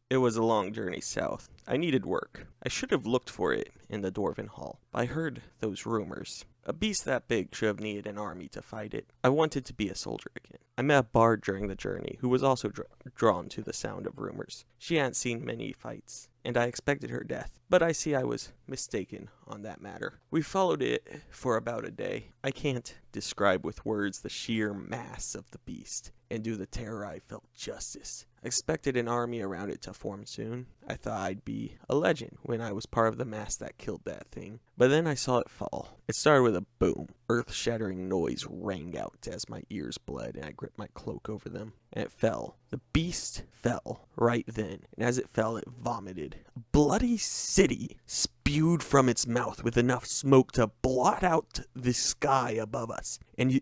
It was a long journey south. I needed work. I should have looked for it in the Dwarven Hall. I heard those rumors. A beast that big should have needed an army to fight it. I wanted to be a soldier again. I met a bard during the journey who was also drawn to the sound of rumors. She hadn't seen many fights, and I expected her death, but I see I was mistaken on that matter. We followed it for about a day. I can't describe with words the sheer mass of the beast, and do the terror I felt justice. I expected an army around it to form soon. I thought I'd be a legend when I was part of the mass that killed that thing. But then I saw it fall. It started with a boom. Earth-shattering noise rang out as my ears bled and I gripped my cloak over them. And it fell. The beast fell right then. And as it fell, it vomited. A bloody city spewed from its mouth with enough smoke to blot out the sky above us. And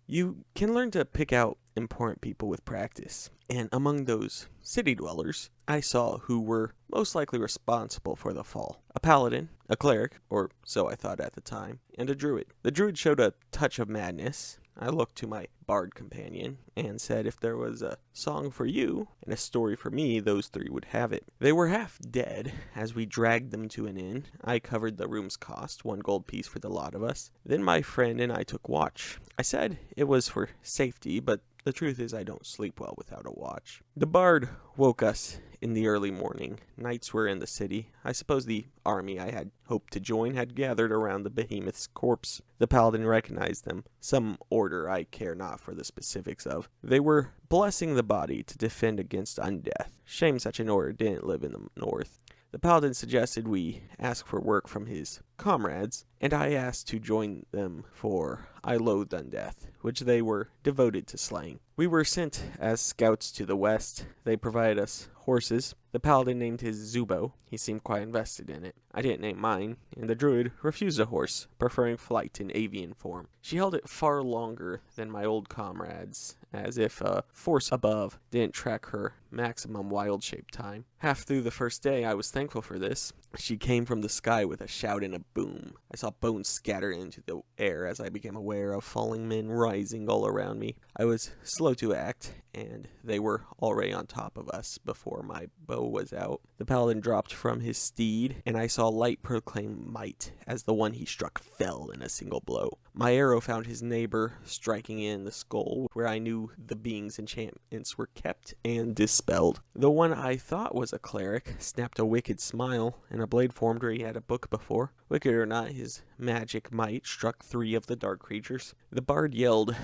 you can learn to pick out important people with practice. And among those city dwellers, I saw who were most likely responsible for the fall. A paladin, a cleric, or so I thought at the time, and a druid. The druid showed a touch of madness. I looked to my bard companion and said if there was a song for you and a story for me, those three would have it. They were half dead as we dragged them to an inn. I covered the room's cost, 1 gold piece for the lot of us. Then my friend and I took watch. I said it was for safety, but the truth is I don't sleep well without a watch. The bard woke us in the early morning. Knights were in the city. I suppose the army I had hoped to join had gathered around the behemoth's corpse. The paladin recognized them, some order I care not for the specifics of. They were blessing the body to defend against undeath. Shame such an order didn't live in the north. The paladin suggested we ask for work from his comrades, and I asked to join them for I loathed undeath, which they were devoted to slaying. We were sent as scouts to the west. They provided us horses. The paladin named his Zubo. He seemed quite invested in it. I didn't name mine, and the druid refused a horse, preferring flight in avian form. She held it far longer than my old comrades, as if a force above didn't track her maximum wild shape time. Half through the first day, I was thankful for this. She came from the sky with a shout and a boom. I saw bones scatter into the air as I became aware of falling men rising all around me. I was slow to act, and they were already on top of us before my bow was out. The paladin dropped from his steed, and I saw light proclaim might as the one he struck fell in a single blow. My arrow found his neighbor, striking in the skull, where I knew the being's enchantments were kept and dispelled. The one I thought was a cleric snapped a wicked smile, and a blade formed where he had a book before. Wicked or not, his magic might struck 3 of the dark creatures. The bard yelled,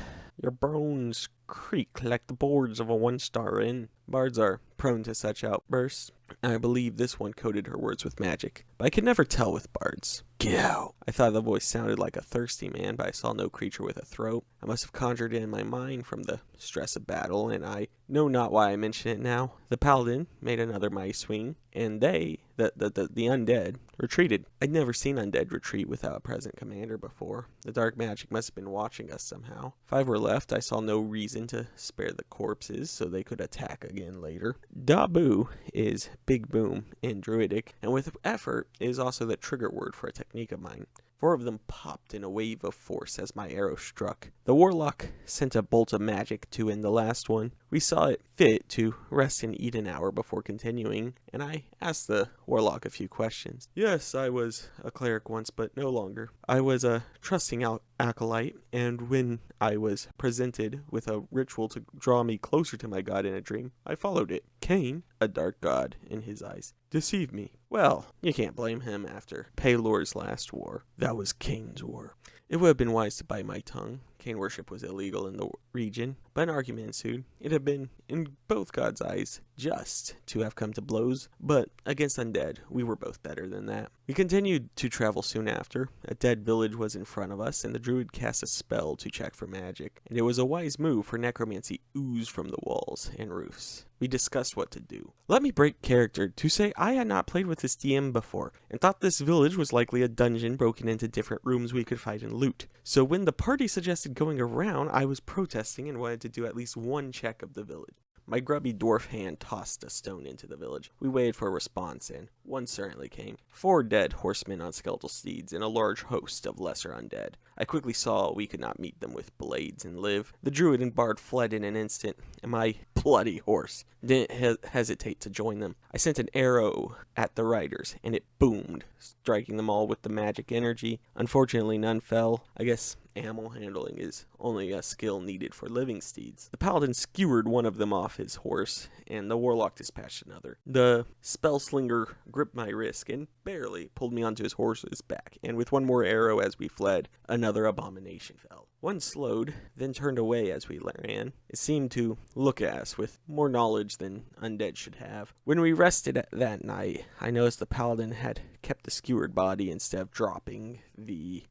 "Your bones creak like the boards of a 1-star inn." Bards are prone to such outbursts. I believe this one coded her words with magic, but I could never tell with bards. "Get out." I thought the voice sounded like a thirsty man, but I saw no creature with a throat. I must have conjured it in my mind from the stress of battle, and I know not why I mention it now. The paladin made another mighty swing, and the undead, retreated. I'd never seen undead retreat without a present commander before. The dark magic must have been watching us somehow. 5 were left. I saw no reason to spare the corpses so they could attack again later. Dabu is big boom in druidic, and with effort is also the trigger word for a technique of mine. 4 of them popped in a wave of force as my arrow struck. The warlock sent a bolt of magic to end the last one. We saw it fit to rest and eat an hour before continuing, and I asked the warlock a few questions. Yes, I was a cleric once, but no longer. I was a trusting acolyte, and when I was presented with a ritual to draw me closer to my god in a dream, I followed it. Cain, a dark god in his eyes, deceived me. Well, you can't blame him after Pelor's last war. That was Cain's war. It would have been wise to bite my tongue. Cain worship was illegal in the region, but an argument ensued. It had been, in both gods' eyes, just to have come to blows, but against undead, we were both better than that. We continued to travel soon after. A dead village was in front of us, and the druid cast a spell to check for magic, and it was a wise move, for necromancy oozed from the walls and roofs. We discussed what to do. Let me break character to say I had not played with this DM before, and thought this village was likely a dungeon broken into different rooms we could fight and loot. So when the party suggested going around, I was protesting and wanted to do at least one check of the village. My grubby dwarf hand tossed a stone into the village. We waited for a response, and one certainly came. 4 dead horsemen on skeletal steeds and a large host of lesser undead. I quickly saw we could not meet them with blades and live. The druid and bard fled in an instant, and my bloody horse didn't hesitate to join them. I sent an arrow at the riders, and it boomed, striking them all with the magic energy. Unfortunately, none fell. I guess animal handling is only a skill needed for living steeds. The paladin skewered one of them off his horse, and the warlock dispatched another. The spellslinger gripped my wrist and barely pulled me onto his horse's back, and with one more arrow as we fled, another abomination fell. One slowed, then turned away as we ran. It seemed to look at us with more knowledge than undead should have. When we rested that night, I noticed the paladin had kept the skewered body instead of dropping the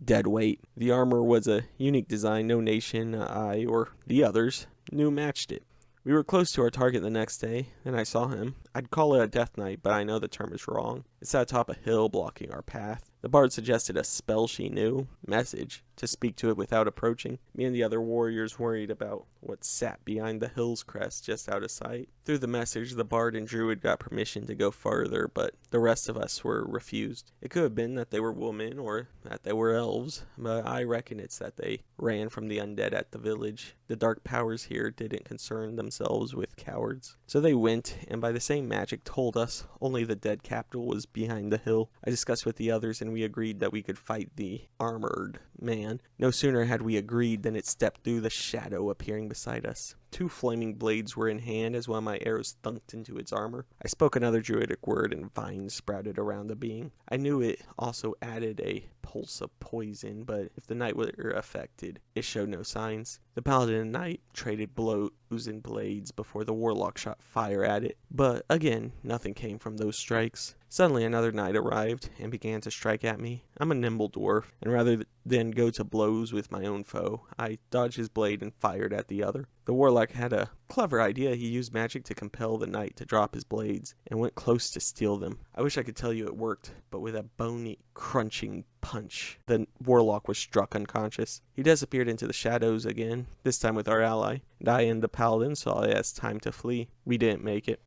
dead weight. The armor was a unique design no nation, I, or the others, knew matched it. We were close to our target the next day, and I saw him. I'd call it a death knight, but I know the term is wrong. It sat atop a hill blocking our path. The bard suggested a spell she knew, message, to speak to it without approaching. Me and the other warriors worried about what sat behind the hill's crest just out of sight. Through the message, the bard and druid got permission to go farther, but the rest of us were refused. It could have been that they were women or that they were elves, but I reckon it's that they ran from the undead at the village. The dark powers here didn't concern themselves with cowards. So they went, and by the same magic told us only the dead capital was behind the hill. I discussed with the others, and we agreed that we could fight the armored man. No sooner had we agreed than it stepped through the shadow, appearing beside us. 2 flaming blades were in hand as one of my arrows thunked into its armor. I spoke another druidic word and vines sprouted around the being. I knew it also added a pulse of poison, but if the knight were affected, it showed no signs. The paladin and knight traded blows and blades before the warlock shot fire at it, but again, nothing came from those strikes. Suddenly another knight arrived and began to strike at me. I'm a nimble dwarf, and rather than go to blows with my own foe, I dodged his blade and fired at the other. The warlock had a clever idea. He used magic to compel the knight to drop his blades and went close to steal them. I wish I could tell you it worked, but with a bony, crunching punch, the warlock was struck unconscious. He disappeared into the shadows again, this time with our ally, and I and the paladin saw it as time to flee. We didn't make it.